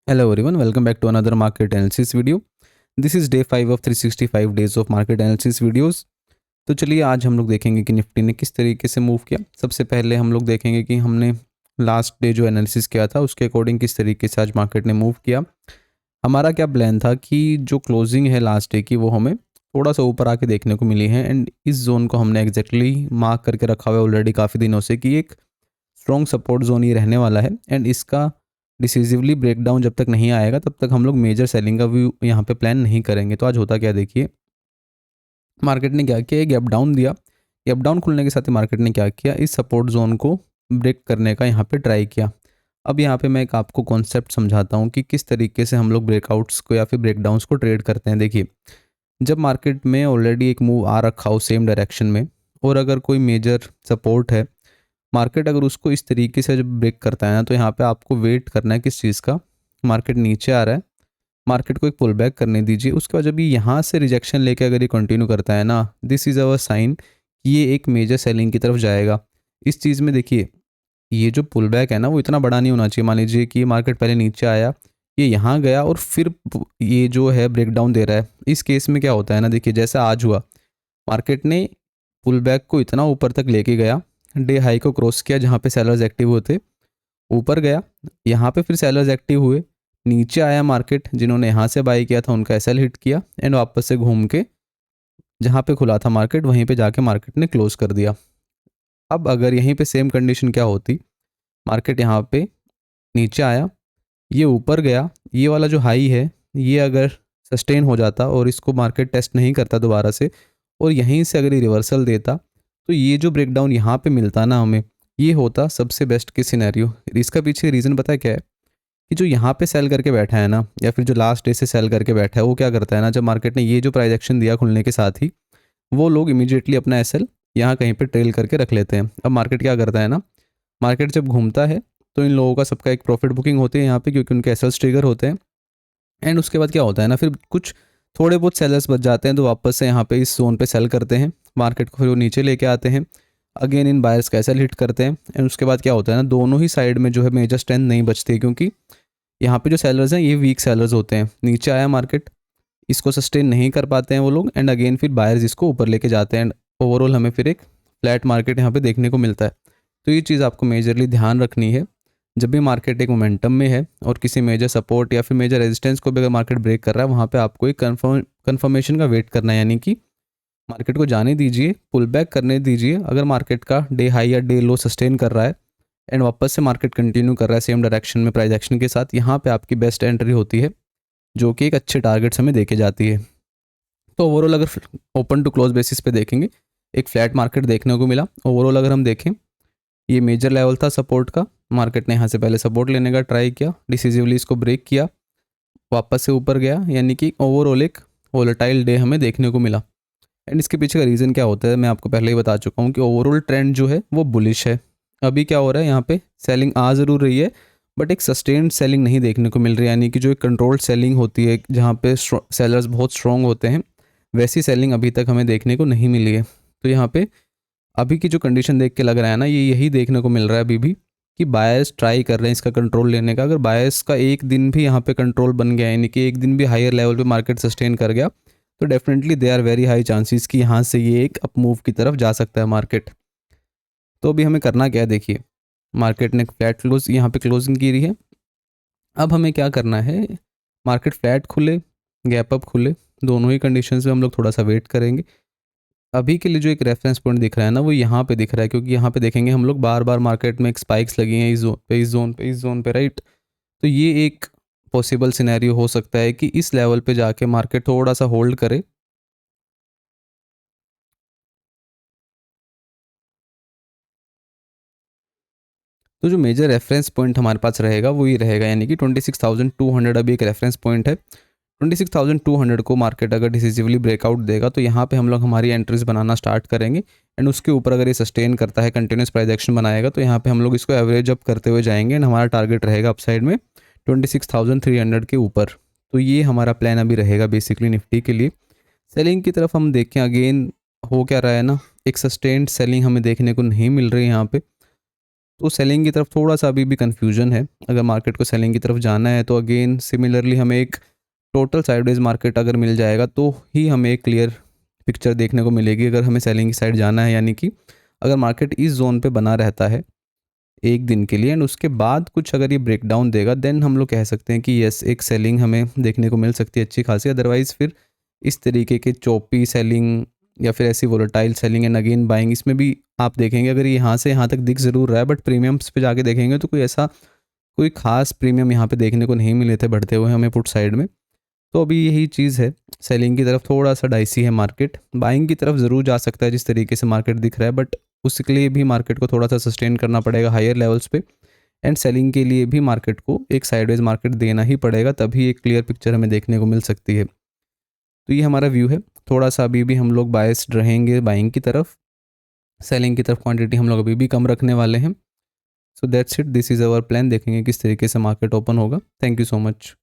Hello everyone, welcome back to another market analysis video. This is day 5 of 365 days of market analysis videos. तो चलिए आज हम लोग देखेंगे कि निफ्टी ने किस तरीके से मूव किया। सबसे पहले हम लोग देखेंगे कि हमने लास्ट डे जो एनालिसिस किया था उसके अकॉर्डिंग किस तरीके से आज मार्केट ने मूव किया। हमारा क्या प्लान था कि जो क्लोजिंग है लास्ट डे की वो हमें थोड़ा सा ऊपर आके देखने को मिली है एंड इस जोन को हमने एग्जैक्टली मार्क करके रखा हुआ है ऑलरेडी काफ़ी दिनों से कि एक स्ट्रॉन्ग सपोर्ट जोन ये रहने वाला है एंड इसका डिसिसिवली ब्रेकडाउन जब तक नहीं आएगा तब तक हम लोग मेजर सेलिंग का व्यू यहाँ पे प्लान नहीं करेंगे। तो आज होता क्या देखिए, मार्केट ने क्या किया, एक गैप डाउन दिया। गैप डाउन खुलने के साथ ही मार्केट ने क्या किया, इस सपोर्ट जोन को ब्रेक करने का यहाँ पे ट्राई किया। अब यहाँ पे मैं एक आपको कॉन्सेप्ट समझाता हूँ कि किस तरीके से हम लोग ब्रेकआउट्स को या फिर ब्रेकडाउन्स को ट्रेड करते हैं। देखिए, जब मार्केट में ऑलरेडी एक मूव आ रखा हो सेम डायरेक्शन में और अगर कोई मेजर सपोर्ट है, मार्केट अगर उसको इस तरीके से जब ब्रेक करता है ना, तो यहाँ पे आपको वेट करना है किस चीज़ का। मार्केट नीचे आ रहा है, मार्केट को एक पुल बैक करने दीजिए। उसके बाद जब ये यहाँ से रिजेक्शन लेके अगर ये कंटिन्यू करता है ना, दिस इज़ अवर साइन कि ये एक मेजर सेलिंग की तरफ जाएगा। इस चीज़ में देखिए, ये जो पुल बैक है ना वो इतना बड़ा नहीं होना चाहिए। मान लीजिए कि मार्केट पहले नीचे आया, ये यहाँ गया और फिर ये जो है ब्रेकडाउन दे रहा है। इस केस में क्या होता है ना, देखिए जैसा आज हुआ, मार्केट ने पुल बैक को इतना ऊपर तक लेके गया, डे हाई को क्रॉस किया जहाँ पे सेलर्स एक्टिव होते, ऊपर गया, यहाँ पे फिर सेलर्स एक्टिव हुए, नीचे आया मार्केट, जिन्होंने यहाँ से बाई किया था उनका एसएल हिट किया एंड वापस से घूम के जहाँ पे खुला था मार्केट वहीं पे जाके मार्केट ने क्लोज कर दिया। अब अगर यहीं पे सेम कंडीशन क्या होती, मार्केट यहाँ पे नीचे आया, ये ऊपर गया, ये वाला जो हाई है ये अगर सस्टेन हो जाता और इसको मार्केट टेस्ट नहीं करता दोबारा से और यहीं से अगर ये रिवर्सल देता, तो ये जो ब्रेकडाउन यहाँ पे मिलता ना हमें, ये होता सबसे बेस्ट के सिनेरियो। इसका पीछे रीज़न पता है क्या है, कि जो यहाँ पे सेल करके बैठा है ना, या फिर जो लास्ट डे से सेल करके बैठा है, वो क्या करता है ना, जब मार्केट ने ये जो प्राइस एक्शन दिया खुलने के साथ ही, वो लोग इमीडिएटली अपना एसएल यहाँ कहीं पे ट्रेल करके रख लेते हैं। अब मार्केट क्या करता है ना, मार्केट जब घूमता है तो इन लोगों का सबका एक प्रॉफिट बुकिंग होती है यहाँ पे, क्योंकि उनके एसएल्स ट्रिगर होते हैं। एंड उसके बाद क्या होता है ना, फिर कुछ थोड़े बहुत सेलर्स बच जाते हैं तो वापस से यहाँ पे इस जोन पे सेल करते हैं, मार्केट को फिर वो नीचे लेके आते हैं, अगेन इन बायर्स का एसएल हिट करते हैं। एंड उसके बाद क्या होता है ना, दोनों ही साइड में जो है मेजर स्ट्रेंथ नहीं बचती, क्योंकि यहाँ पे जो सेलर्स हैं ये वीक सेलर्स होते हैं। नीचे आया मार्केट, इसको सस्टेन नहीं कर पाते हैं वो लोग एंड अगेन फिर बायर्स इसको ऊपर लेके जाते हैं एंड ओवरऑल हमें फिर एक फ्लैट मार्केट यहाँ पे देखने को मिलता है। तो ये चीज़ आपको मेजरली ध्यान रखनी है, जब भी मार्केट एक मोमेंटम में है और किसी मेजर सपोर्ट या फिर मेजर रेजिस्टेंस को भी अगर मार्केट ब्रेक कर रहा है, वहाँ पे आपको एक कन्फर्मेशन का वेट करना है, यानी कि मार्केट को जाने दीजिए, पुल बैक करने दीजिए। अगर मार्केट का डे हाई या डे लो सस्टेन कर रहा है एंड वापस से मार्केट कंटिन्यू कर रहा है सेम डायरेक्शन में प्राइस एक्शन के साथ, यहाँ पे आपकी बेस्ट एंट्री होती है, जो कि एक अच्छे टारगेट्स हमें देके जाती है। तो ओवरऑल अगर ओपन टू क्लोज बेसिस पे देखेंगे, एक फ्लैट मार्केट देखने को मिला। ओवरऑल अगर हम देखें, ये मेजर लेवल था सपोर्ट का, मार्केट ने यहाँ से पहले सपोर्ट लेने का ट्राई किया, डिसिसिवली इसको ब्रेक किया, वापस से ऊपर गया, यानी कि ओवरऑल एक वोलेटाइल डे हमें देखने को मिला। एंड इसके पीछे का रीज़न क्या होता है, मैं आपको पहले ही बता चुका हूँ कि ओवरऑल ट्रेंड जो है वो बुलिश है। अभी क्या हो रहा है, यहाँ पे सेलिंग आ ज़रूर रही है बट एक सस्टेन्ड सेलिंग नहीं देखने को मिल रही है, यानी कि जो एक कंट्रोल्ड सेलिंग होती है जहाँ पे सेलर्स बहुत स्ट्रॉन्ग होते हैं, वैसी सेलिंग अभी तक हमें देखने को नहीं मिली है। तो यहाँ पे अभी की जो कंडीशन देख के लग रहा है ना, ये यही देखने को मिल रहा है अभी भी, कि बायर्स ट्राई कर रहे हैं इसका कंट्रोल लेने का। अगर बायर्स का एक दिन भी यहाँ पे कंट्रोल बन गया, यानी कि एक दिन भी हायर लेवल पे मार्केट सस्टेन कर गया, तो definitely they are very high chances कि यहाँ से ये एक अप मूव की तरफ जा सकता है मार्केट। तो अभी हमें करना क्या है, देखिए मार्केट ने फ्लैट क्लोज यहाँ पे क्लोजिंग की रही है। अब हमें क्या करना है, मार्केट फ्लैट खुले, गैप अप खुले, दोनों ही कंडीशंस में हम लोग थोड़ा सा वेट करेंगे। अभी के लिए जो एक रेफरेंस पॉइंट दिख रहा है ना, वो यहाँ पे दिख रहा है, क्योंकि यहाँ पे देखेंगे हम लोग बार बार मार्केट में एक स्पाइक्स लगी हैं इस जोन पे, इस जोन पे, इस जोन पे, राइट। तो ये एक पॉसिबल सिनेरियो हो सकता है कि इस लेवल पे जाके मार्केट थोड़ा सा होल्ड करे। तो जो मेजर रेफरेंस पॉइंट हमारे पास रहेगा वो ये रहेगा, यानी कि 26,200 अभी एक रेफरेंस पॉइंट है। 26,200 को मार्केट अगर डिसिसिवली ब्रेकआउट देगा तो यहाँ पे हम लोग हमारी एंट्रीज बनाना स्टार्ट करेंगे एंड उसके ऊपर अगर ये सस्टेन करता है, कंटिन्यूस प्राइस एक्शन बनाएगा, तो यहाँ पे हम लोग इसको एवरेज अप करते हुए जाएंगे एंड हमारा टारगेट रहेगा अपसाइड में 26,300 के ऊपर। तो ये हमारा प्लान अभी रहेगा बेसिकली निफ्टी के लिए। सेलिंग की तरफ हम देखें, अगेन हो क्या रहा है ना, एक सस्टेन्ड सेलिंग हमें देखने को नहीं मिल रही है यहाँ पे। तो सेलिंग की तरफ थोड़ा सा अभी भी कन्फ्यूजन है। अगर मार्केट को सेलिंग की तरफ जाना है तो अगेन सिमिलरली हमें एक टोटल साइडवेज मार्केट अगर मिल जाएगा तो ही हमें एक क्लियर पिक्चर देखने को मिलेगी अगर हमें सेलिंग की साइड जाना है। यानी कि अगर मार्केट इस जोन पे बना रहता है एक दिन के लिए एंड उसके बाद कुछ अगर ये ब्रेकडाउन देगा देन हम लोग कह सकते हैं कि यस एक सेलिंग हमें देखने को मिल सकती है अच्छी खासी। अदरवाइज़ फिर इस तरीके के चौपी सेलिंग या फिर ऐसी volatile selling and again buying, इसमें भी आप देखेंगे अगर ये यहाँ से यहाँ तक दिख ज़रूर रहा है बट प्रीमियम्स पे जाके देखेंगे तो कोई खास प्रीमियम यहाँ पे देखने को नहीं मिले थे बढ़ते हुए हमें पुट साइड में। तो अभी यही चीज़ है, सेलिंग की तरफ थोड़ा सा डाइसी है मार्केट, बाइंग की तरफ ज़रूर जा सकता है जिस तरीके से मार्केट दिख रहा है, बट उसके लिए भी मार्केट को थोड़ा सा सस्टेन करना पड़ेगा हायर लेवल्स पे एंड सेलिंग के लिए भी मार्केट को एक साइडवेज मार्केट देना ही पड़ेगा, तभी एक क्लियर पिक्चर हमें देखने को मिल सकती है। तो ये हमारा व्यू है, थोड़ा सा अभी भी हम लोग बायस्ड रहेंगे बाइंग की तरफ, सेलिंग की तरफ क्वांटिटी हम लोग अभी भी कम रखने वाले हैं। So that's it, this is our plan. देखेंगे किस तरीके से मार्केट ओपन होगा। Thank you so much.